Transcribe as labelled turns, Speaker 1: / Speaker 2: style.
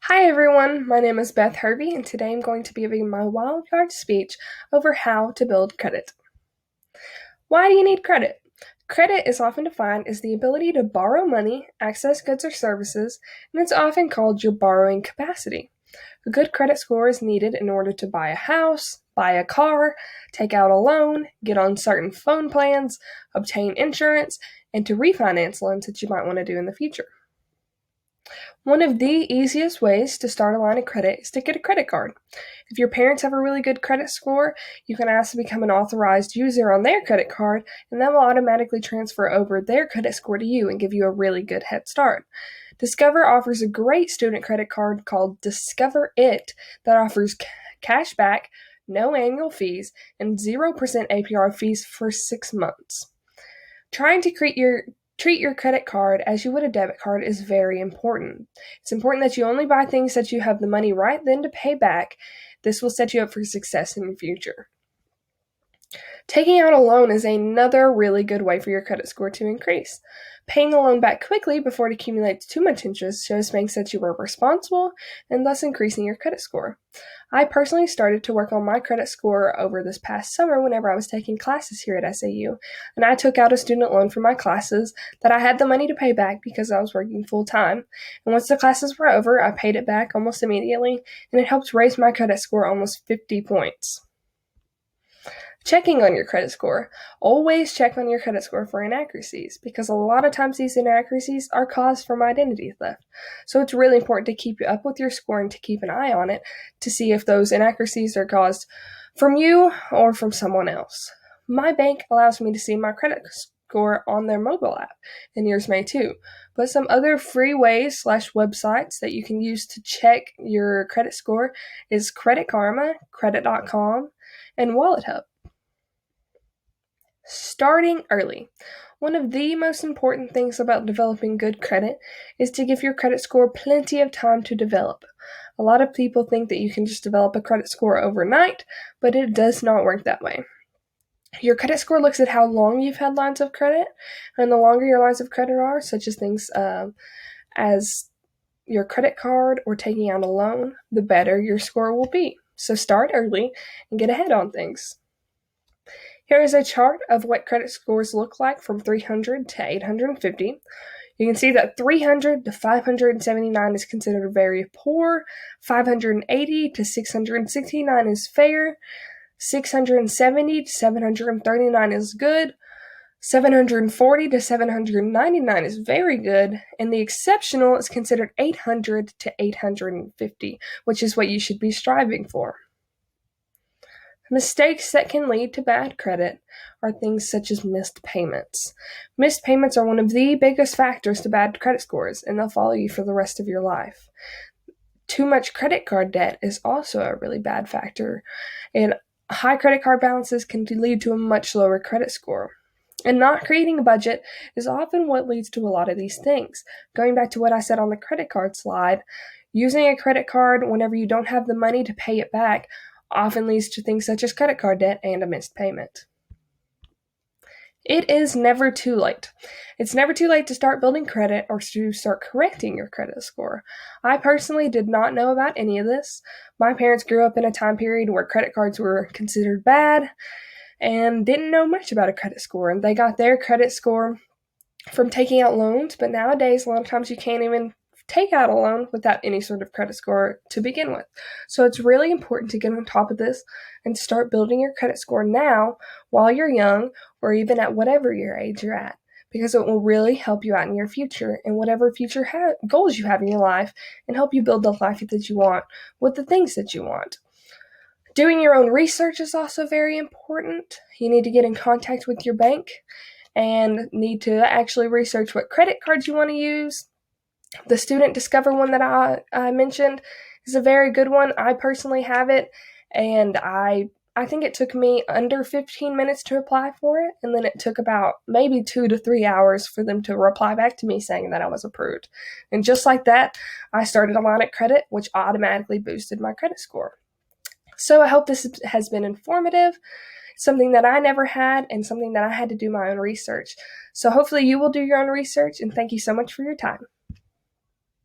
Speaker 1: Hi everyone, my name is Beth Hervey, and today I'm going to be giving my wild card speech over how to build credit. Why do you need credit? Credit is often defined as the ability to borrow money, access goods or services, and it's often called your borrowing capacity. A good credit score is needed in order to buy a house, buy a car, take out a loan, get on certain phone plans, obtain insurance, and to refinance loans that you might want to do in the future. One of the easiest ways to start a line of credit is to get a credit card. If your parents have a really good credit score, you can ask to become an authorized user on their credit card, and that will automatically transfer over their credit score to you and give you a really good head start. Discover offers a great student credit card called Discover It that offers cash back, no annual fees, and 0% APR fees for 6 months. Trying to treat your credit card as you would a debit card is very important. It's important that you only buy things that you have the money right then to pay back. This will set you up for success in the future. Taking out a loan is another really good way for your credit score to increase. Paying a loan back quickly before it accumulates too much interest shows banks that you were responsible and thus increasing your credit score. I personally started to work on my credit score over this past summer whenever I was taking classes here at SAU, and I took out a student loan for my classes that I had the money to pay back because I was working full time. And once the classes were over, I paid it back almost immediately, and it helped raise my credit score almost 50 points. Checking on your credit score. Always check on your credit score for inaccuracies, because a lot of times these inaccuracies are caused from identity theft. So it's really important to keep up with your score and to keep an eye on it to see if those inaccuracies are caused from you or from someone else. My bank allows me to see my credit score on their mobile app, and yours may too. But some other free ways / websites that you can use to check your credit score is Credit Karma, Credit.com, and Wallet Hub. Starting early. One of the most important things about developing good credit is to give your credit score plenty of time to develop. A lot of people think that you can just develop a credit score overnight, but it does not work that way. Your credit score looks at how long you've had lines of credit, and the longer your lines of credit are, such as things as your credit card or taking out a loan, the better your score will be. So start early and get ahead on things. Here is a chart of what credit scores look like from 300 to 850. You can see that 300 to 579 is considered very poor, 580 to 669 is fair, 670 to 739 is good, 740 to 799 is very good, and the exceptional is considered 800 to 850, which is what you should be striving for. Mistakes that can lead to bad credit are things such as missed payments. Missed payments are one of the biggest factors to bad credit scores, and they'll follow you for the rest of your life. Too much credit card debt is also a really bad factor, and high credit card balances can lead to a much lower credit score. And not creating a budget is often what leads to a lot of these things. Going back to what I said on the credit card slide, using a credit card whenever you don't have the money to pay it back often leads to things such as credit card debt and a missed payment. It is never too late. It's never too late to start building credit or to start correcting your credit score. I personally did not know about any of this. My parents grew up in a time period where credit cards were considered bad and didn't know much about a credit score, and they got their credit score from taking out loans, but nowadays a lot of times you can't even take out a loan without any sort of credit score to begin with. So it's really important to get on top of this and start building your credit score now while you're young, or even at whatever your age you're at, because it will really help you out in your future and whatever future goals you have in your life, and help you build the life that you want with the things that you want. Doing your own research is also very important. You need to get in contact with your bank and need to actually research what credit cards you want to use. The Student Discover one that I mentioned is a very good one. I personally have it, and I think it took me under 15 minutes to apply for it, and then it took about maybe 2 to 3 hours for them to reply back to me saying that I was approved. And just like that, I started a line of credit, which automatically boosted my credit score. So I hope this has been informative, something that I never had, and something that I had to do my own research. So hopefully you will do your own research, and thank you so much for your time.